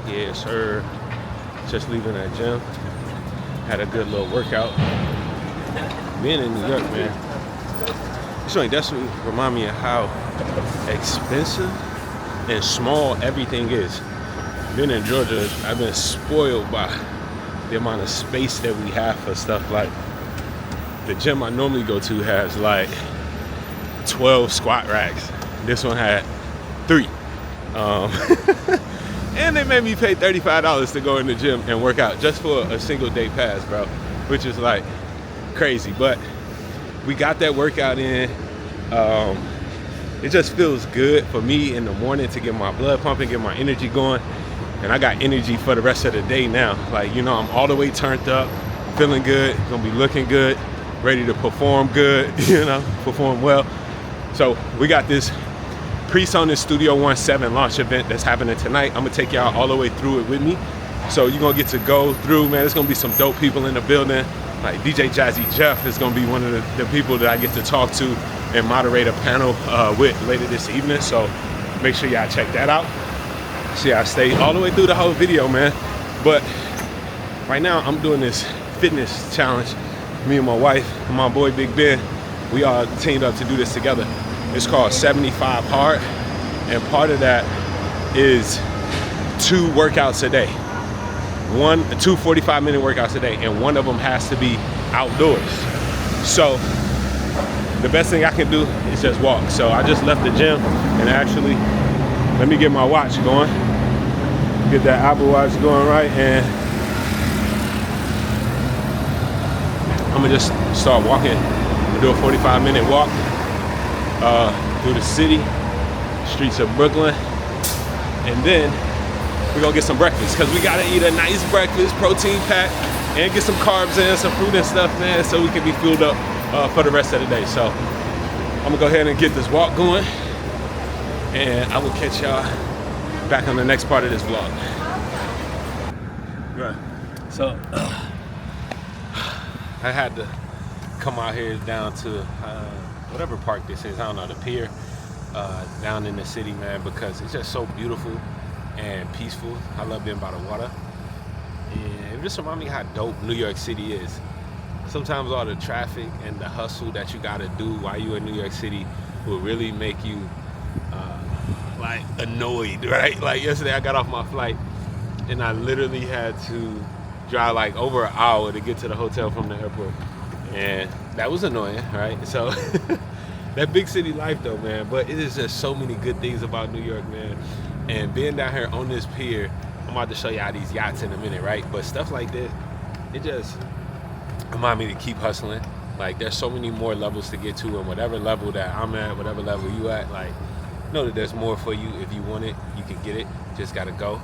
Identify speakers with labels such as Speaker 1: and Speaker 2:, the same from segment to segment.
Speaker 1: Yeah, sir. Just leaving that gym. Had a good little workout. Being in New York, man. This joint definitely remind me of how expensive and small everything is. Being in Georgia, I've been spoiled by the amount of space that we have for stuff. Like the gym I normally go to has like 12 squat racks. This one had 3. And they made me pay $35 to go in the gym and work out just for a single day pass, bro, which is like crazy. But we got that workout in. It just feels good for me in the morning to get my blood pumping, get my energy going. And I got energy for the rest of the day now. Like, you know, I'm all the way turned up, feeling good, gonna be looking good, ready to perform good, you know, perform well. So we got this PreSonus Studio 17 launch event that's happening tonight. I'm gonna take y'all all the way through it with me. So you're gonna get to go through, man. There's gonna be some dope people in the building. Like DJ Jazzy Jeff is gonna be one of the people that I get to talk to and moderate a panel with later this evening. So make sure y'all check that out. See, I stay all the way through the whole video, man. But right now I'm doing this fitness challenge. Me and my wife and my boy Big Ben, we all teamed up to do this together. It's called 75 Hard, and part of that is 2 workouts a day. 2 45-minute workouts a day, and one of them has to be outdoors. So the best thing I can do is just walk. So I just left the gym, and actually, let me get my watch going. Get that Apple Watch going right, and I'm gonna just start walking. I'm gonna do a 45-minute walk through the city, streets of Brooklyn, and then we're gonna get some breakfast, because we gotta eat a nice breakfast, protein pack, and get some carbs in, some fruit and stuff, man, so we can be fueled up for the rest of the day. So I'm gonna go ahead and get this walk going, and I will catch y'all back on the next part of this vlog. Right. So I had to come out here down to whatever park this is, I don't know, the pier down in the city, man, because it's just so beautiful and peaceful. I love being by the water, and it just reminds me how dope New York City is. Sometimes all the traffic and the hustle that you gotta do while you're in New York City will really make you like annoyed, right? Like yesterday I got off my flight and I literally had to drive like over an hour to get to the hotel from the airport, and that was annoying, right? So that big city life though, man. But it is just so many good things about New York, man. And being down here on this pier, I'm about to show y'all these yachts in a minute, right? But stuff like this, it just remind me to keep hustling. Like there's so many more levels to get to, and whatever level that I'm at, whatever level you at, like know that there's more for you. If you want it, you can get it. Just gotta go.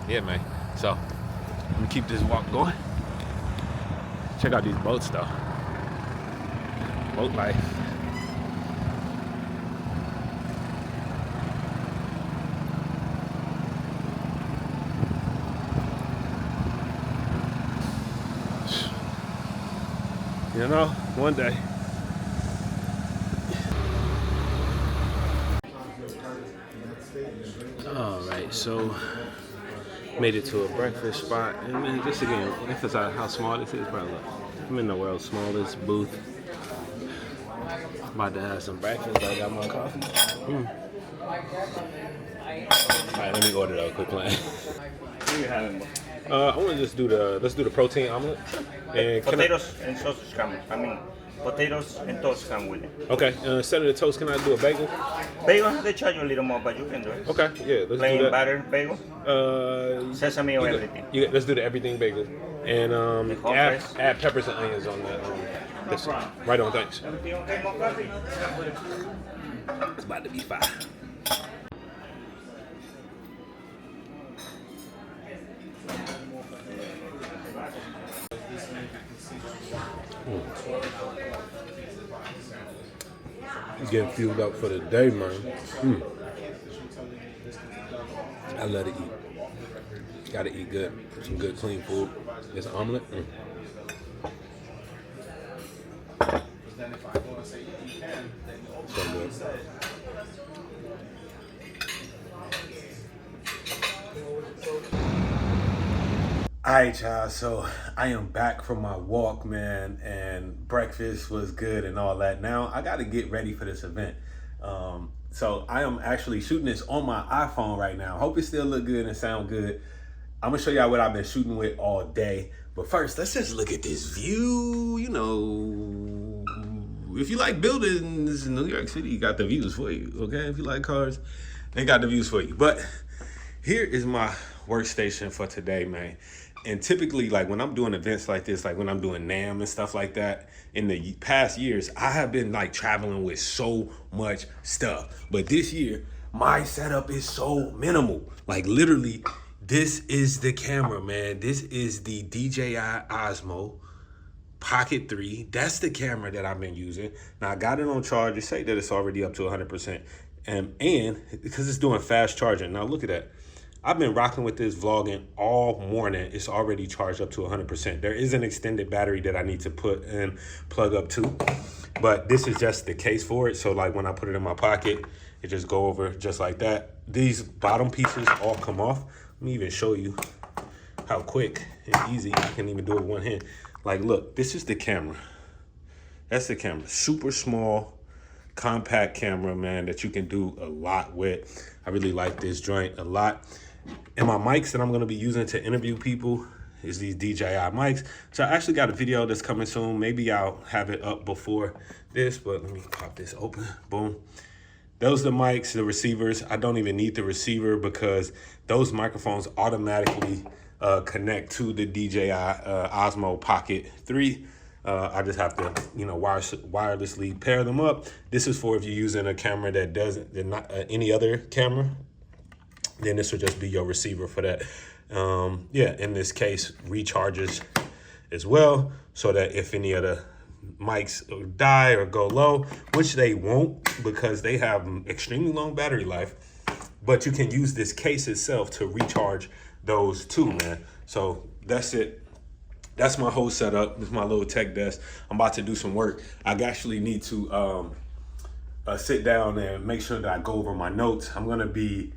Speaker 1: Yeah, man. So I'm gonna keep this walk going. Check out these boats though. Boat life. You know, one day. All right, so made it to a breakfast spot, and man, just again emphasize how small this is, bro. Look, I'm in the world's smallest booth. About to have some breakfast. I got my coffee. All right, let me order though, quick line. What are you having? I want to just do let's do the protein omelet. And
Speaker 2: potatoes and sausage come. I mean, potatoes and toast come with it.
Speaker 1: Okay, instead of the toast, can I do a bagel?
Speaker 2: Bagel, they charge you a little more, but you can do it.
Speaker 1: Okay, yeah, let's
Speaker 2: Plain
Speaker 1: do that.
Speaker 2: butter bagel? Sesame or everything?
Speaker 1: Let's do the everything bagel. And add peppers and onions on that. This. Right on, thanks. It's about to be fire. Getting fueled up for the day, man. I love to eat. Gotta eat good. Some good clean food. This omelet. So good. Alright, y'all, so I am back from my walk, man, and breakfast was good and all that. Now I got to get ready for this event. So I am actually shooting this on my iPhone right now. Hope it still look good and sound good. I'm gonna show y'all what I've been shooting with all day. But first, let's just look at this view. You know, if you like buildings in New York City, you got the views for you, okay? If you like cars, they got the views for you. But here is my workstation for today, man. And typically, like when I'm doing events like this, like when I'm doing NAMM and stuff like that, in the past years, I have been like traveling with so much stuff. But this year, my setup is so minimal. Like literally, this is the camera, man. This is the DJI Osmo Pocket 3. That's the camera that I've been using. Now I got it on charge. It say that it's already up to 100%. And because it's doing fast charging. Now look at that. I've been rocking with this vlogging all morning. It's already charged up to 100%. There is an extended battery that I need to put and plug up to, but this is just the case for it. So like when I put it in my pocket, it just go over just like that. These bottom pieces all come off. Let me even show you how quick and easy I can even do it with one hand. Like, look, this is the camera. That's the camera. Super small, compact camera, man, that you can do a lot with. I really like this joint a lot. And my mics that I'm going to be using to interview people is these DJI mics. So I actually got a video that's coming soon. Maybe I'll have it up before this, but let me pop this open. Boom. Those are the mics, the receivers. I don't even need the receiver because those microphones automatically connect to the DJI Osmo Pocket 3. I just have to, you know, wirelessly pair them up. This is for if you're using a camera that doesn't, not any other camera, then this will just be your receiver for that. Yeah, in this case, recharges as well, so that if any of the mics die or go low, which they won't because they have extremely long battery life, but you can use this case itself to recharge those too, man. So that's it. That's my whole setup. This is my little tech desk. I'm about to do some work. I actually need to sit down and make sure that I go over my notes. I'm gonna be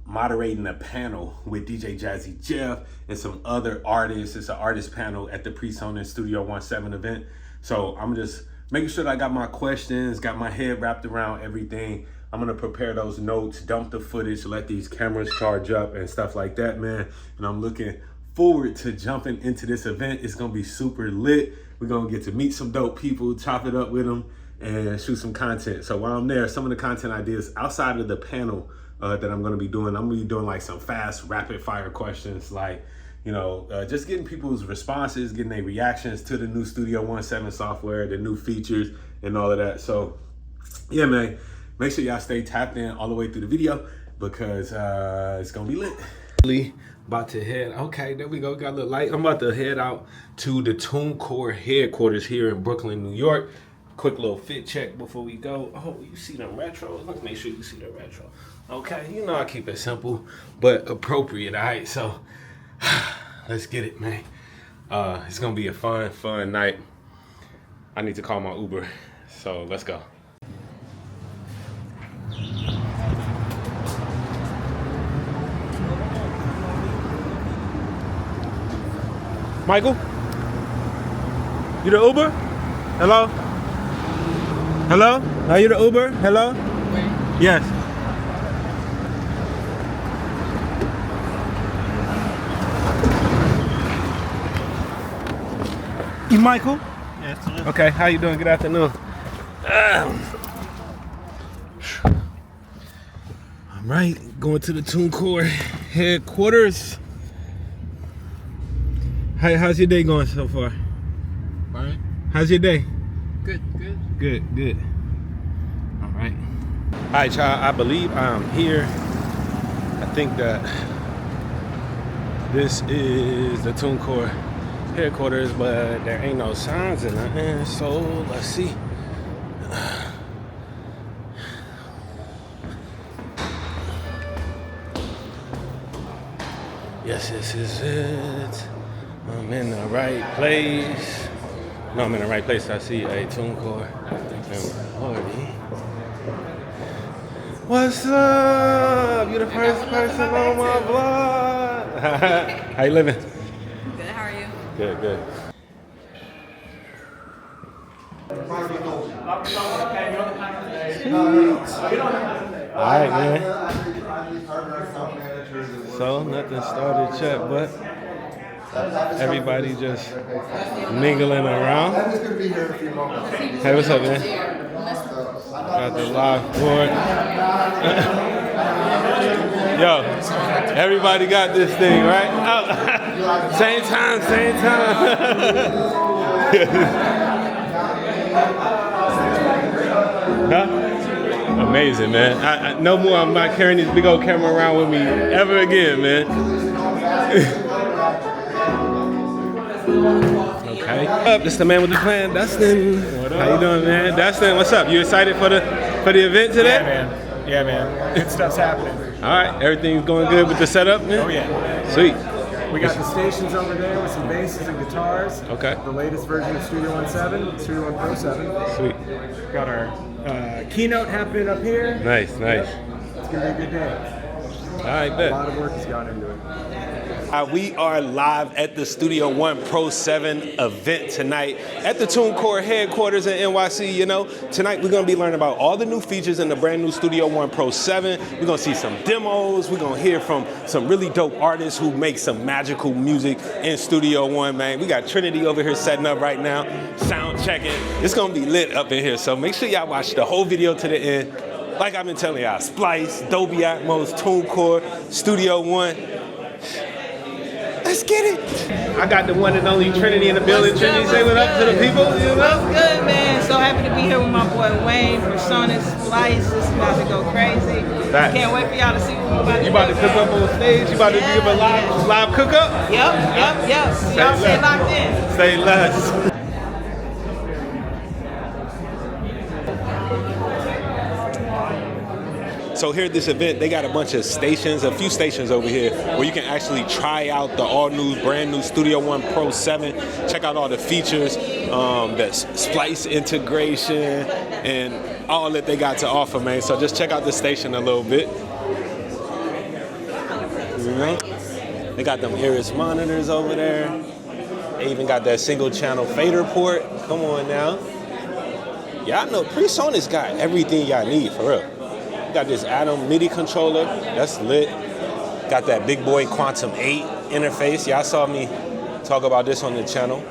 Speaker 1: moderating a panel with DJ Jazzy Jeff and some other artists. It's an artist panel at the Pre-Sona Studio 17 event. So I'm just making sure that I got my questions, got my head wrapped around everything. I'm gonna prepare those notes, dump the footage, let these cameras charge up and stuff like that, man. And I'm looking forward to jumping into this event. It's gonna be super lit. We're gonna get to meet some dope people, chop it up with them, and shoot some content. So while I'm there, some of the content ideas outside of the panel that I'm gonna be doing, I'm gonna be doing like some fast, rapid fire questions, like, you know, just getting people's responses, getting their reactions to the new Studio 17 software, the new features and all of that. So yeah, man, make sure y'all stay tapped in all the way through the video because it's gonna be lit. About to head, okay, there we go, got a little light. I'm about to head out to the TuneCore headquarters here in Brooklyn, New York. Quick little fit check before we go. Oh, you see them retros? Let's make sure you see the retro. Okay, you know I keep it simple, but appropriate, all right? So, let's get it, man. It's gonna be a fun night. I need to call my Uber, so let's go. Michael? You the Uber? Hello? Hello? Are you the Uber? Hello? Wait. Yes. You Michael? Yes, sir. Okay, how you doing? Good afternoon. right, going to the TuneCore headquarters. How's your day going so far?
Speaker 3: Alright.
Speaker 1: How's your day?
Speaker 3: Good.
Speaker 1: Good. All right. All right, y'all, I believe I'm here. I think that this is the TuneCore headquarters, but there ain't no signs in it. So let's see. Yes, this is it. I'm in the right place. No, I'm in the right place. I see a TuneCore employee. What's up? You're the first person on my vlog. How you living?
Speaker 4: Good, how are you?
Speaker 1: Good. All right, man. So nothing started yet, but everybody just mingling around. Hey, what's up, man? Got the live board. Yo, everybody got this thing, right? Oh. Same time. Huh? Amazing, man. I no more. I'm not carrying this big old camera around with me ever again, man. Okay. Up, this is the man with the plan, Dustin. How you doing, man? Dustin, what's up? You excited for the event today?
Speaker 3: Yeah, man. Good stuff's happening.
Speaker 1: All right, everything's going good with the setup, man?
Speaker 3: Oh, yeah.
Speaker 1: Sweet.
Speaker 3: We got the stations over there with some basses and guitars.
Speaker 1: Okay.
Speaker 3: The latest version of Studio 1.7, Studio 1 Pro 7.
Speaker 1: Sweet.
Speaker 3: Got our keynote happening up here.
Speaker 1: Nice.
Speaker 3: It's going to be a good day.
Speaker 1: All right,
Speaker 3: A
Speaker 1: bet.
Speaker 3: lot of work has gone into it.
Speaker 1: We are live at the Studio 1 Pro 7 event tonight at the TuneCore headquarters in NYC. You know, tonight we're going to be learning about all the new features in the brand new Studio 1 Pro 7. We're going to see some demos. We're going to hear from some really dope artists who make some magical music in Studio 1, man. We got Trinity over here setting up right now, sound checking. It's going to be lit up in here, so make sure y'all watch the whole video to the end. Like I've been telling y'all, Splice, Dolby Atmos, TuneCore, Studio 1. Let's get it. I got the one and only Trinity in the building. Trinity, say what up to the people. You know?
Speaker 4: What's good, man? So happy to be here with my boy Wayne from Sonic Splice. This is about to go crazy.
Speaker 1: Facts.
Speaker 4: Can't wait for y'all to see what we're about to do.
Speaker 1: You about to cook up on stage? You about to give a live cook up?
Speaker 4: Yep. Y'all stay locked in.
Speaker 1: Say less. So here at this event, they got a bunch of stations, a few stations over here where you can actually try out the all-new, brand-new Studio 1 Pro 7. Check out all the features, the Splice integration, and all that they got to offer, man. So just check out the station a little bit. You know? They got them Iris monitors over there. They even got that single-channel fader port. Come on now. Y'all know PreSonus got everything y'all need, for real. Got this Atom MIDI controller, that's lit. Got that big boy Quantum 8 interface. Y'all saw me talk about this on the channel.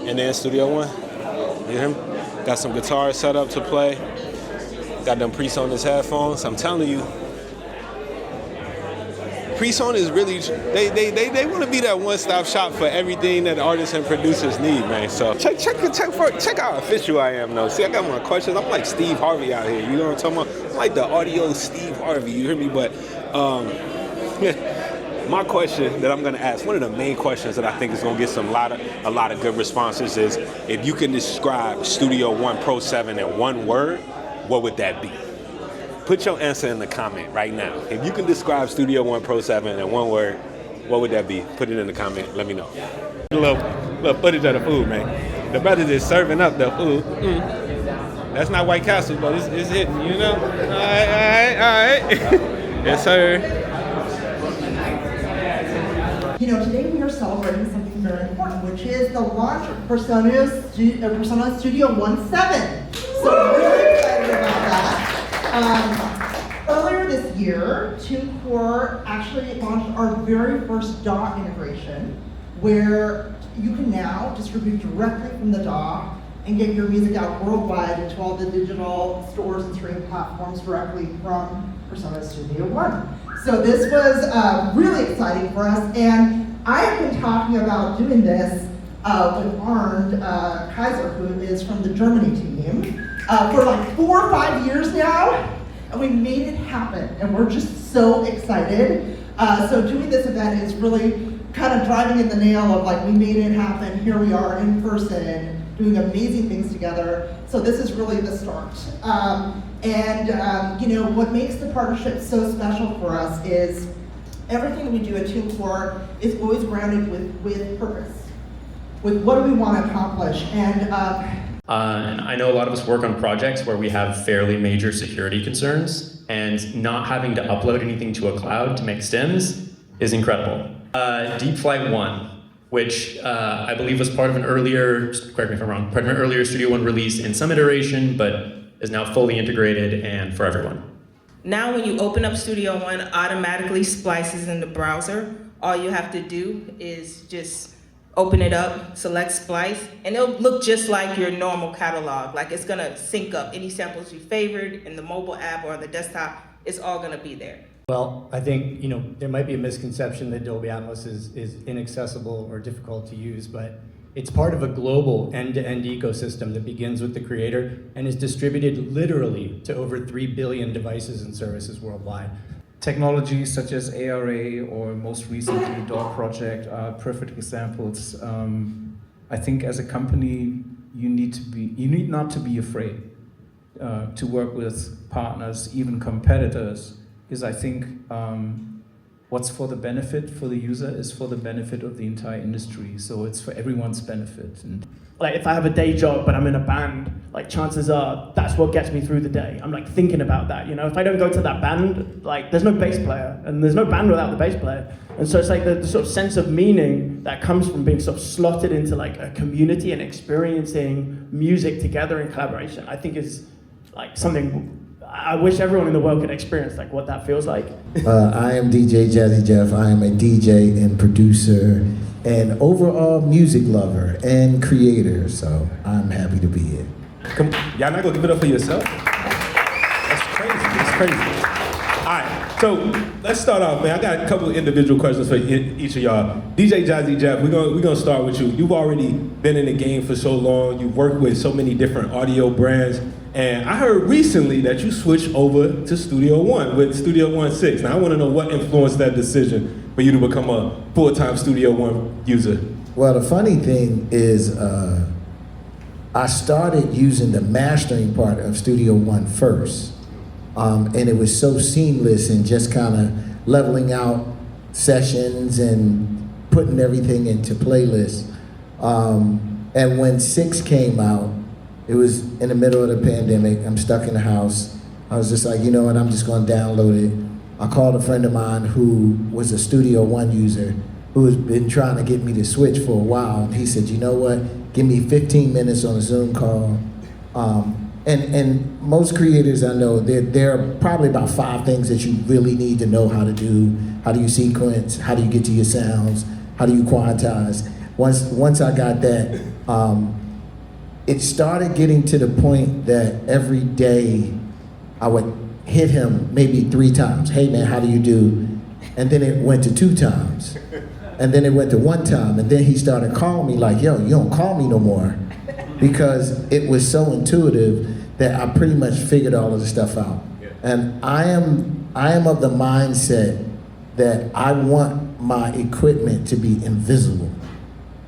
Speaker 1: And then Studio 1, you hear me? Got some guitars set up to play. Got them PreSonus headphones. I'm telling you, PreSonus really, they want to be that one-stop shop for everything that artists and producers need, man. So check how official I am, though. See, I got my questions. I'm like Steve Harvey out here. You know what I'm talking about? I'm like the audio Steve Harvey. You hear me? But my question that I'm going to ask, one of the main questions that I think is going to get a lot of good responses is, if you can describe Studio 1 Pro 7 in one word, what would that be? Put your answer in the comment right now. If you can describe Studio 1 Pro 7 in one word, what would that be? Put it in the comment. Let me know. A little footage of the food, man. The brothers is serving up the food. That's not White Castle, but it's hitting, you know? All right. Yes, sir.
Speaker 5: You know, today we are celebrating something very important, which is the launch of Persona Studio 1.7. So we're really excited about that. Earlier this year, TuneCore actually launched our very first DAW integration, where you can now distribute directly from the DAW and get your music out worldwide to all the digital stores and streaming platforms directly from Persona Studio One. So this was really exciting for us, and I have been talking about doing this with Arndt Kaiser, who is from the Germany team, for like 4 or 5 years now, and we made it happen, and we're just so excited. So doing this event is really kind of driving in the nail of like, we made it happen, here we are in person, doing amazing things together. So this is really the start. You know, what makes the partnership so special for us is everything that we do at TuneCore is always grounded with purpose, with what do we want to accomplish. And
Speaker 6: I know a lot of us work on projects where we have fairly major security concerns, and not having to upload anything to a cloud to make stems is incredible. Deep Flight 1, which I believe was part of an earlier, correct me if I'm wrong, part of an earlier Studio One release in some iteration, but is now fully integrated and for everyone.
Speaker 4: Now when you open up Studio One, automatically splices in the browser. All you have to do is just open it up, select splice, and it'll look just like your normal catalog. Like it's gonna sync up any samples you favored in the mobile app or on the desktop, it's all gonna be there.
Speaker 7: Well, I think, you know, there might be a misconception that Dolby Atmos is inaccessible or difficult to use, but it's part of a global end-to-end ecosystem that begins with the creator and is distributed literally to over 3 billion devices and services worldwide.
Speaker 8: Technologies such as ARA or most recently DAW Project are perfect examples. I think as a company, you need not to be afraid to work with partners, even competitors, because I think what's for the benefit for the user is for the benefit of the entire industry. So it's for everyone's benefit. And
Speaker 9: like if I have a day job but I'm in a band, like chances are that's what gets me through the day. I'm like thinking about that, you know. If I don't go to that band, like there's no bass player, and there's no band without the bass player. And so it's like the sort of sense of meaning that comes from being sort of slotted into like a community and experiencing music together in collaboration, I think is like something I wish everyone in the world could experience, like what that feels like.
Speaker 10: I am DJ Jazzy Jeff. I am a DJ and producer and overall music lover and creator, so I'm happy to be here.
Speaker 1: Come, y'all not gonna give it up for yourself? That's crazy, that's crazy. All right, so let's start off, man. I got a couple of individual questions for each of y'all. DJ Jazzy Jeff, we're gonna start with you. You've already been in the game for so long. You've worked with so many different audio brands. And I heard recently that you switched over to Studio One with Studio One 6. Now I want to know what influenced that decision for you to become a full-time Studio One user.
Speaker 10: Well, the funny thing is I started using the mastering part of Studio One first. And it was so seamless and just kind of leveling out sessions and putting everything into playlists. And when 6 came out, it was in the middle of the pandemic. I'm stuck in the house. I was just like, you know what, I'm just gonna download it. I called a friend of mine who was a Studio One user who has been trying to get me to switch for a while. And he said, you know what, give me 15 minutes on a Zoom call. And most creators I know, there are probably about 5 things that you really need to know how to do. How do you sequence? How do you get to your sounds? How do you quantize? Once I got that, it started getting to the point that every day I would hit him maybe 3 times. Hey man, how do you do? And then it went to 2 times. And then it went to 1 time. And then he started calling me like, yo, you don't call me no more. Because it was so intuitive that I pretty much figured all of the stuff out. And I am of the mindset that I want my equipment to be invisible.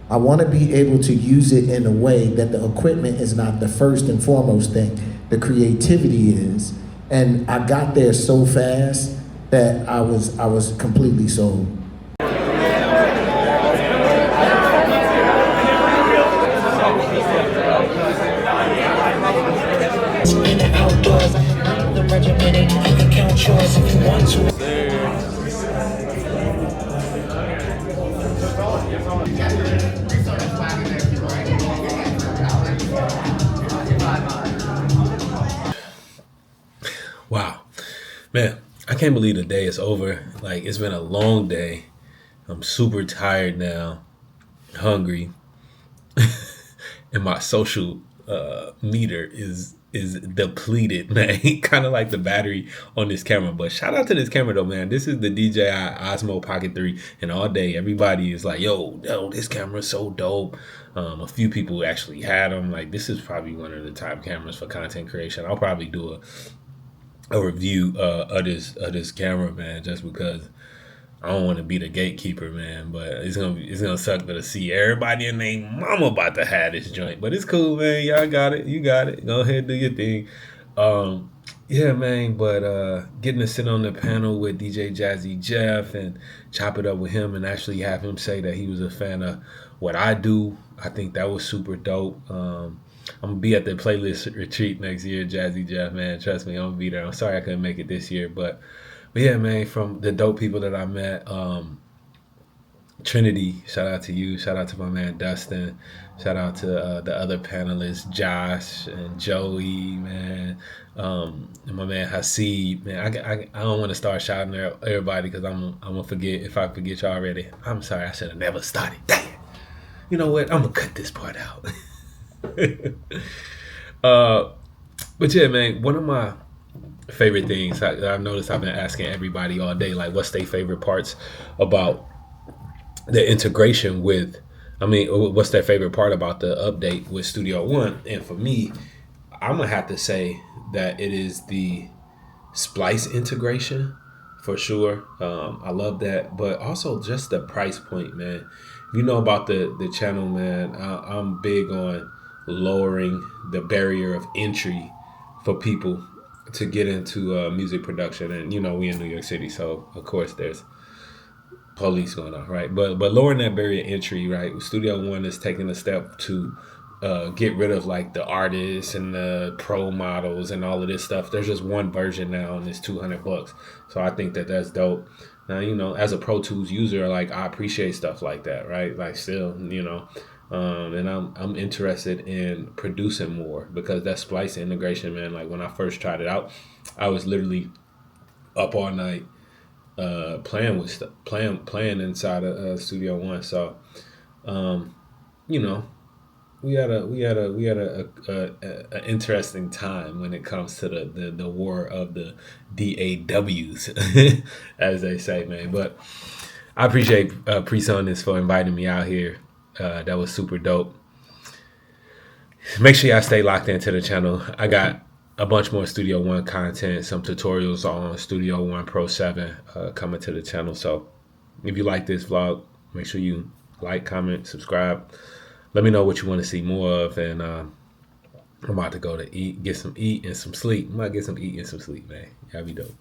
Speaker 10: I want to be able to use it in a way that the equipment is not the first and foremost thing. The creativity is. And I got there so fast that I was completely sold.
Speaker 1: Wow, man, I can't believe the day is over. Like, it's been a long day. I'm super tired now, hungry, and my social meter is depleted, man. Kind of like the battery on this camera. But shout out to this camera though, man. This is the DJI Osmo Pocket 3, and all day everybody is like, yo, this camera is so dope. A few people actually had them. Like, this is probably one of the top cameras for content creation. I'll probably do a review of this camera, man, just because I don't want to be the gatekeeper, man, but it's gonna suck to see everybody and their mama about to have this joint. But it's cool, man. Y'all got it. You got it. Go ahead, do your thing. Yeah, man. But getting to sit on the panel with DJ Jazzy Jeff and chop it up with him and actually have him say that he was a fan of what I do, I think that was super dope. I'm gonna be at the playlist retreat next year, Jazzy Jeff, man. Trust me, I'm gonna be there. I'm sorry I couldn't make it this year, but yeah, man, from the dope people that I met, Trinity, shout out to you. Shout out to my man Dustin. Shout out to the other panelists, Josh and Joey, man. And my man Hasid, man. I don't want to start shouting out everybody because I'm gonna forget. If I forget you already, I'm sorry. I should have never started. Dang. You know what? I'm gonna cut this part out. But yeah, man, one of my favorite things I've noticed, I've been asking everybody all day, like, what's their favorite parts about the integration with, what's their favorite part about the update with Studio One? And for me, I'm gonna have to say that it is the splice integration for sure. I love that, but also just the price point, man. If you know about the channel, man, I'm big on lowering the barrier of entry for people to get into music production. And we in New York City, so of course there's police going on, right? But lowering that barrier of entry, right? Studio One is taking a step to get rid of like the artists and the pro models and all of this stuff. There's just one version now, and it's $200. So I think that that's dope. Now, as a Pro Tools user, like, I appreciate stuff like that, right? Like, still, and I'm interested in producing more because that splice integration, man. Like, when I first tried it out, I was literally up all night playing with stuff, playing inside of Studio One. So, we had a interesting time when it comes to the war of the DAWs, as they say, man. But I appreciate Presonis for inviting me out here. That was super dope. Make sure y'all stay locked into the channel. I got a bunch more Studio One content, some tutorials on Studio One Pro 7 coming to the channel. So if you like this vlog, make sure you like, comment, subscribe. Let me know what you want to see more of, and I'm about to go to get some eat and some sleep. I might get some eat and some sleep, man. Y'all be dope.